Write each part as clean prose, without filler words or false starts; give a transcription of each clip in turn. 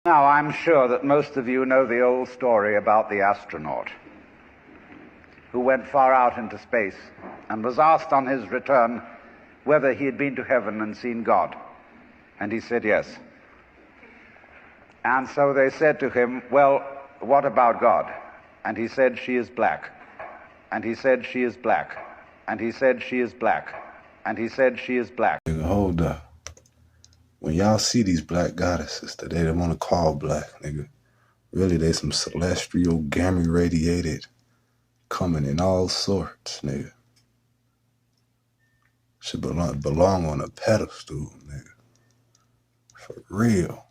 Now, I'm sure that most of you know the old story about the astronaut who went far out into space and was asked on his return whether he had been to heaven and seen God. And he said yes. And so they said to him, well, what about God? And he said, she is black. And he said, she is black. And he said, she is black. And he said, she is black. Hold up. When y'all see these black goddesses that they want to call black, nigga, really they some celestial, gamma-radiated, coming in all sorts, nigga. Should belong on a pedestal, nigga. For real.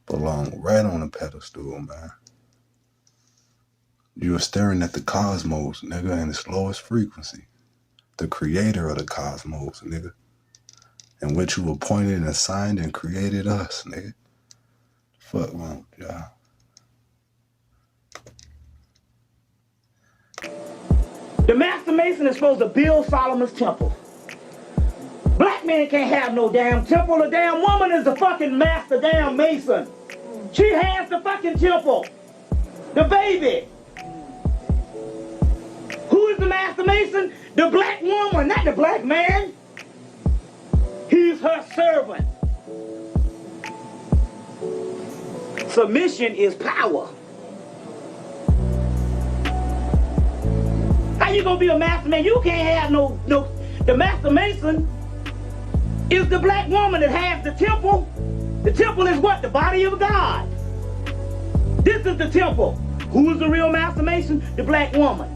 Belong right on a pedestal, man. You are staring at the cosmos, nigga, in its lowest frequency. The creator of the cosmos, nigga. In which you appointed and assigned and created us, nigga. Fuck wrong with y'all. The Master Mason is supposed to build Solomon's temple. Black men can't have no damn temple. The damn woman is the fucking master damn mason. She has the fucking temple. The baby. Who is the Master Mason? The black woman, not the black man. He's her servant. Submission is power. How you gonna be a master man? You can't have no. The Master Mason is the black woman that has the temple. The temple is what? The body of God. This is the temple. Who is the real Master Mason? The black woman.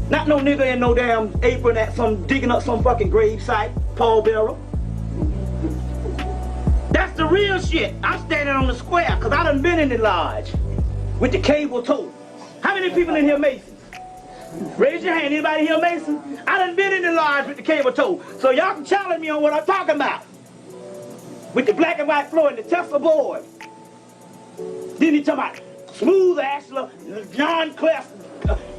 Not no nigga in no damn apron at some digging up some fucking grave site, pallbearer. That's the real shit. I'm standing on the square because I done been in the lodge with the cable toe. How many people in here Masons? Raise your hand. Anybody here Mason? I done been in the lodge with the cable toe. So y'all can challenge me on what I'm talking about. With the black and white floor and the Tesla board. Then he talking about Smooth Ashler, John Clef,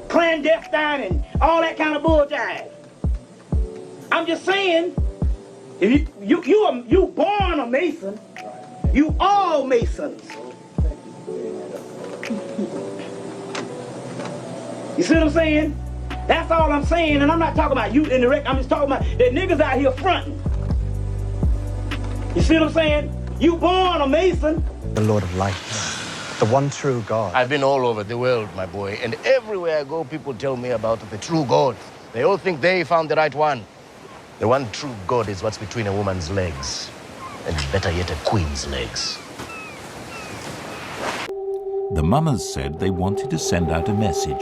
clandestine and all that kind of bullshit. I'm just saying, if you born a Mason, you all Masons. You see what I'm saying? That's all I'm saying, and I'm not talking about you indirect. I'm just talking about the niggas out here fronting. You see what I'm saying? You born a Mason. The Lord of Light, the one true God. I've been all over the world, my boy, and everywhere I go, people tell me about the true God. They all think they found the right one. The one true God is what's between a woman's legs, and better yet, a queen's legs. The Mummers said they wanted to send out a message.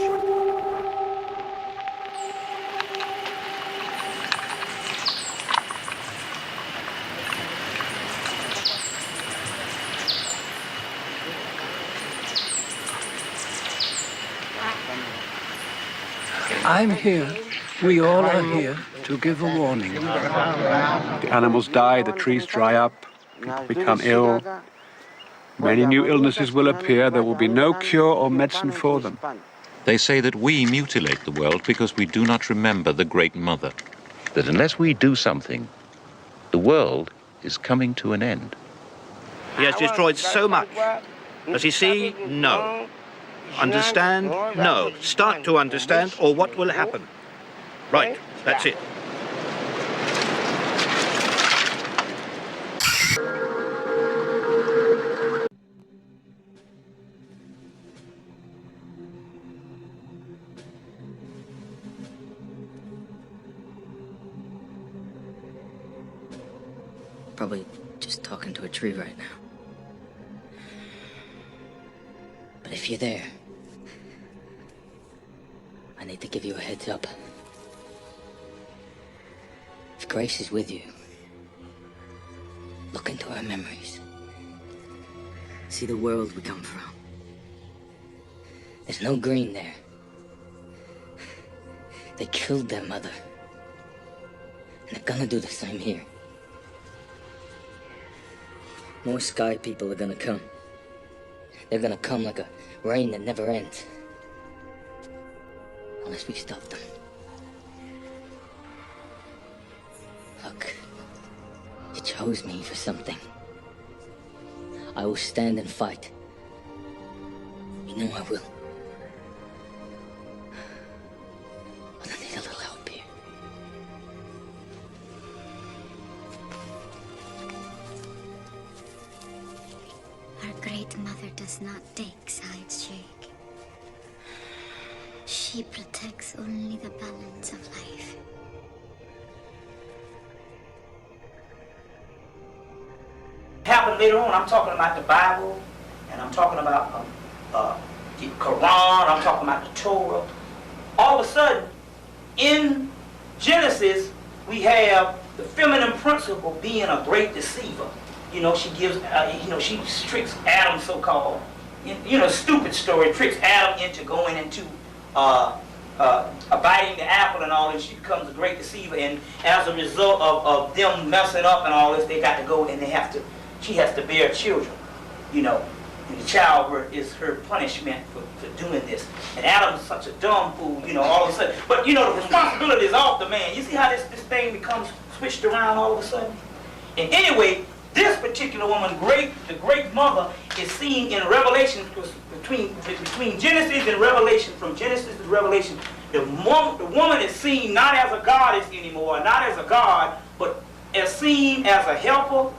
I'm here. We all are here to give a warning. The animals die, the trees dry up, people become ill. Many new illnesses will appear. There will be no cure or medicine for them. They say that we mutilate the world because we do not remember the Great Mother. That unless we do something, the world is coming to an end. He has destroyed so much. Does he see? No. Understand? No. Start to understand, or what will happen? Right, that's it. Probably just talking to a tree right now. But if you're there, I need to give you a heads up. If Grace is with you, look into her memories. See the world we come from. There's no green there. They killed their mother. And they're gonna do the same here. More sky people are gonna come. They're gonna come like a rain that never ends. Unless we stop them. Look, you chose me for something. I will stand and fight. You know I will. But I need a little help here. Our great mother does not take sides, Jake. She protects only the balance of life. Happened later on, I'm talking about the Bible, and I'm talking about the Quran, I'm talking about the Torah. All of a sudden, in Genesis, we have the feminine principle being a great deceiver. You know, she gives, she tricks Adam, so-called, stupid story, tricks Adam into going into biting the apple and all this. She becomes a great deceiver, and as a result of them messing up and all this, they got to go and she has to bear children, and the childbirth is her punishment for doing this. And Adam's such a dumb fool, all of a sudden. But, the responsibility is off the man. You see how this thing becomes switched around all of a sudden? And anyway, this particular woman, the great mother, is seen in Revelation, between Genesis and Revelation, from Genesis to Revelation. The woman is seen not as a goddess anymore, not as a god, but as seen as a helper,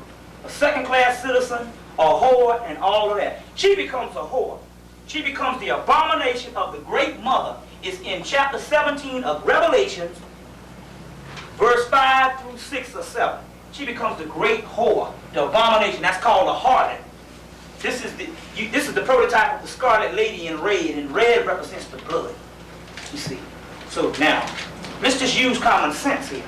a second-class citizen, a whore, and all of that. She becomes a whore. She becomes the abomination of the great mother. It's in chapter 17 of Revelations, verse 5 through 6 or 7. She becomes the great whore, the abomination. That's called a harlot. This is the prototype of the scarlet lady in red, and red represents the blood. You see. So now, let's just use common sense here.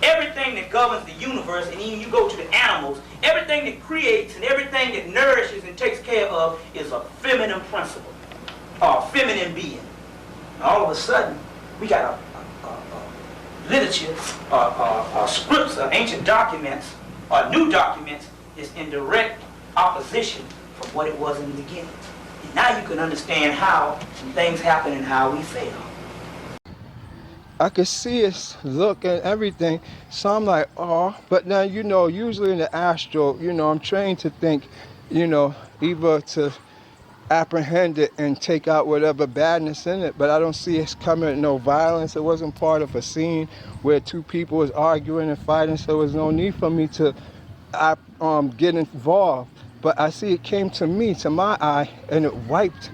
Everything that governs the universe, and even you go to the animals, everything that creates and everything that nourishes and takes care of is a feminine principle, or a feminine being. And all of a sudden, we got a literature, or scripts, or ancient documents, or new documents is in direct opposition from what it was in the beginning. And now you can understand how some things happen and how we fail. I could see his look and everything, so I'm like, oh, but now, usually in the astral, I'm trained to think, either to apprehend it and take out whatever badness in it, but I don't see it coming with no violence. It wasn't part of a scene where two people was arguing and fighting, so there was no need for me to get involved. But I see it came to me, to my eye, and it wiped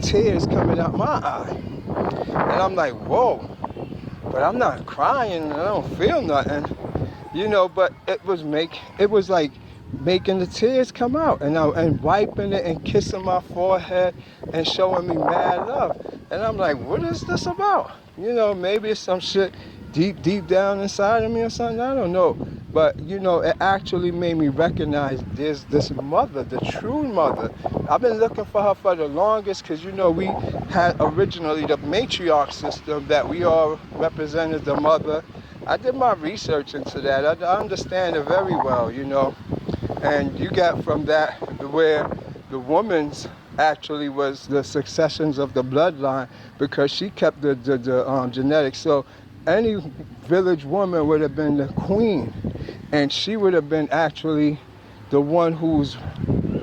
tears coming out my eye. And I'm like, whoa. But I'm not crying, and I don't feel nothing, but it was like making the tears come out, and wiping it and kissing my forehead and showing me mad love. And I'm like, what is this about? Maybe it's some shit deep down inside of me or something, I don't know. But, it actually made me recognize there's this mother, the true mother. I've been looking for her for the longest because, we had originally the matriarch system that we all represented the mother. I did my research into that. I understand it very well, And you got from that where the woman's actually was the successions of the bloodline because she kept the genetics. So any village woman would have been the queen, and she would have been actually the one who's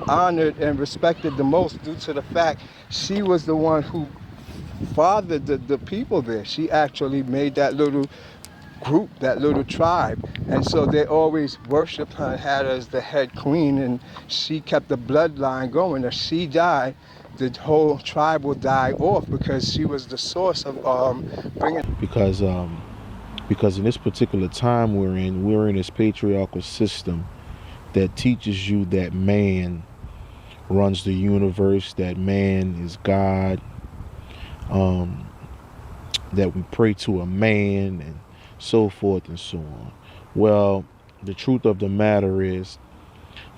honored and respected the most due to the fact she was the one who fathered the people there. She actually made that little group, that little tribe, and so they always worshiped her and had her as the head queen, and she kept the bloodline going. If she died, the whole tribe will die off because she was the source of bringing. Because in this particular time we're in this patriarchal system that teaches you that man runs the universe, that man is God, that we pray to a man and so forth and so on. Well, the truth of the matter is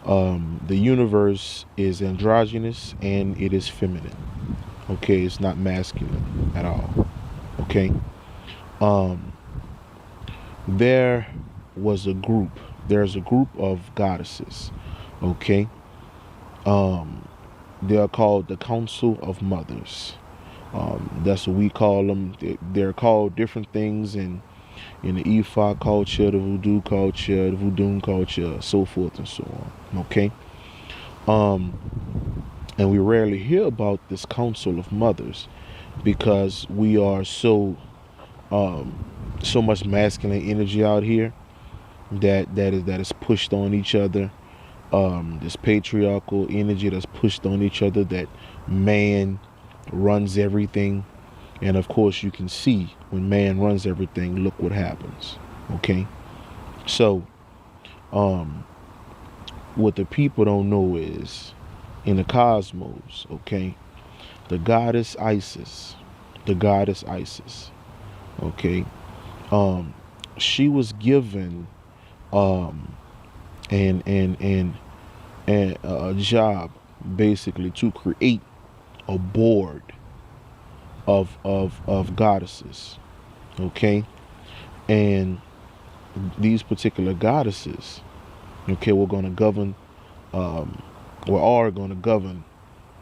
the universe is androgynous and it is feminine. Okay, it's not masculine at all. Okay. There's a group of goddesses. Okay. They are called the Council of Mothers. That's what we call them. They're called different things in the Ifa culture, the Voodoo culture, the Voodoo culture, so forth and so on. Okay. And we rarely hear about this council of mothers because we are so much masculine energy out here that is pushed on each other. This patriarchal energy that's pushed on each other, that man runs everything. And of course you can see when man runs everything, look what happens. Okay. So what the people don't know is in the cosmos, okay, the goddess Isis, okay, she was given and a job basically to create a board of goddesses, okay, and these particular goddesses, okay, we're going to govern or are going to govern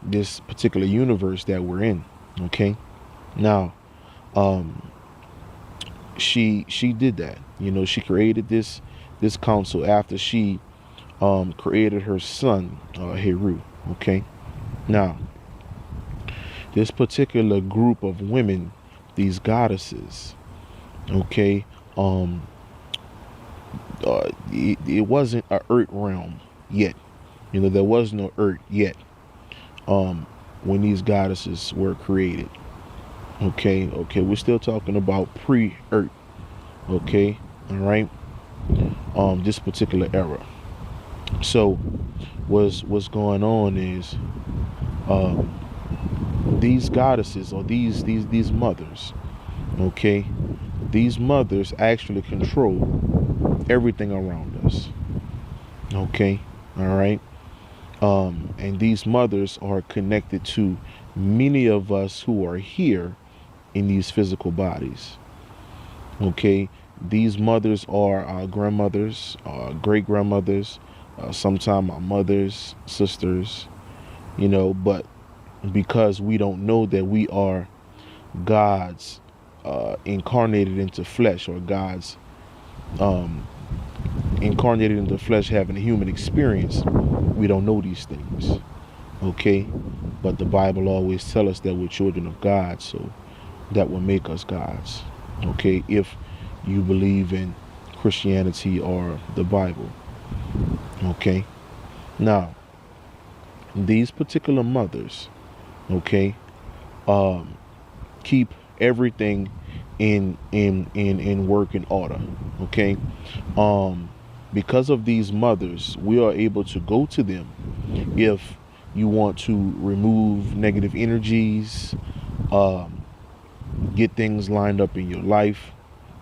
this particular universe that we're in. Okay, now she did that. You know, she created this council after she created her son Heru. Okay, now this particular group of women, these goddesses, okay, it wasn't an earth realm yet. You know, there was no earth yet when these goddesses were created. Okay, we're still talking about pre-earth. Okay, all right. This particular era. So what's going on is these goddesses or these mothers, okay, these mothers actually control everything around us. Okay, all right. And these mothers are connected to many of us who are here in these physical bodies. Okay, these mothers are our grandmothers, our great grandmothers, sometimes our mothers, sisters, you know, but because we don't know that we are God's incarnated into flesh, or God's incarnated into flesh having a human experience, we don't know these things. Okay, but the Bible always tells us that we're children of God, so that will make us gods. Okay, if you believe in Christianity or the Bible. Okay, now these particular mothers, okay, keep everything in working order. Okay, because of these mothers, we are able to go to them if you want to remove negative energies, get things lined up in your life.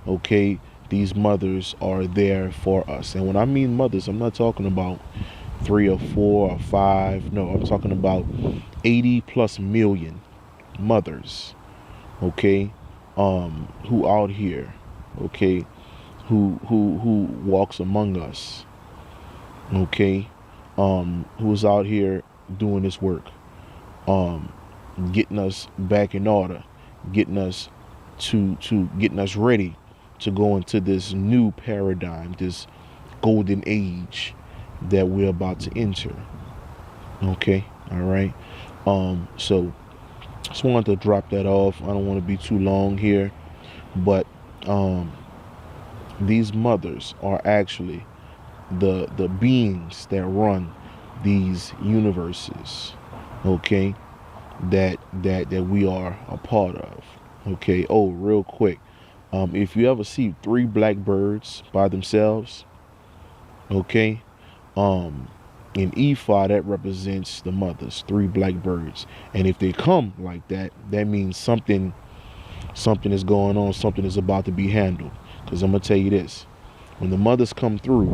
Okay, these mothers are there for us. And when I mean mothers, I'm not talking about 3 or 4 or 5. No, I'm talking about 80+ million mothers, okay, who out here, okay, who walks among us, okay, who's out here doing this work, getting us back in order, getting us getting us ready to go into this new paradigm, this golden age that we're about to enter. Okay, all right. So just wanted to drop that off. I don't want to be too long here, but these mothers are actually the beings that run these universes, okay, that we are a part of. Okay. Oh, real quick, if you ever see 3 black birds by themselves, okay, in Ifa, that represents the mothers, 3 black birds. And if they come like that, that means something is going on, something is about to be handled. Because I'm gonna tell you this, when the mothers come through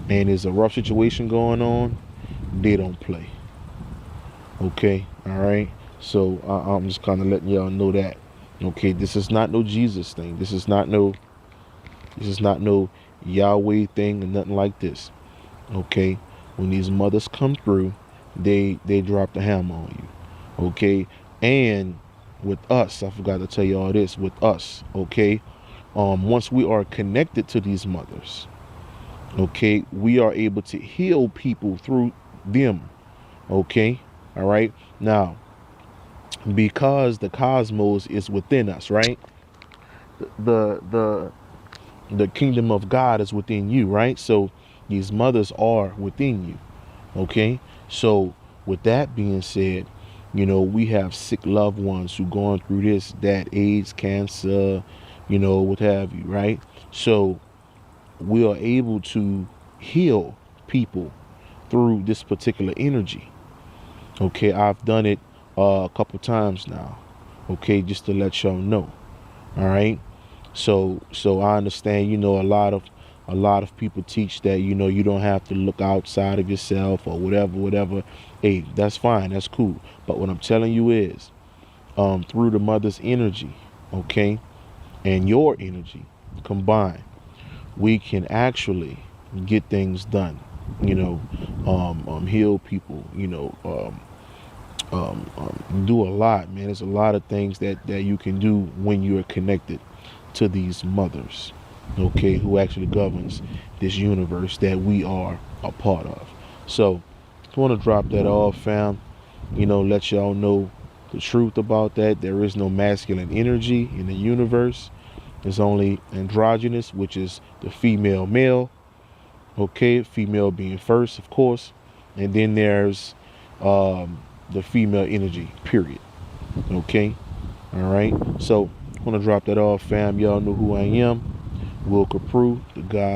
and there's a rough situation going on, they don't play. Okay, all right. So I'm just kind of letting y'all know that. Okay, this is not no Jesus thing. This is not no Yahweh thing or nothing like this. Okay, when these mothers come through, they drop the hammer on you. Okay, and with us, I forgot to tell you all this. With us, okay, once we are connected to these mothers, okay, we are able to heal people through them Okay, all right. Now, because the cosmos is within us, right? The kingdom of God is within you, right? So these mothers are within you. Okay, so with that being said, you know, we have sick loved ones who going through this, that AIDS, cancer, you know, what have you, right? So we are able to heal people through this particular energy. Okay, I've done it a couple times now. Okay, just to let y'all know. All right. So I understand, you know, a lot of people teach that, you know, you don't have to look outside of yourself or whatever. Hey, that's fine, that's cool. But what I'm telling you is, through the mother's energy, okay, and your energy combined, we can actually get things done. You know, heal people. You know, do a lot, man. There's a lot of things that you can do when you're connected to these mothers, okay, who actually governs this universe that we are a part of. So I want to drop that off, fam. You know, let y'all know the truth about that. There is no masculine energy in the universe. There's only androgynous, which is the female male. Okay, female being first, of course, and then there's the female energy, period. Okay, all right. So I want to drop that off, fam. Y'all know who I am. Will Capru, the guy.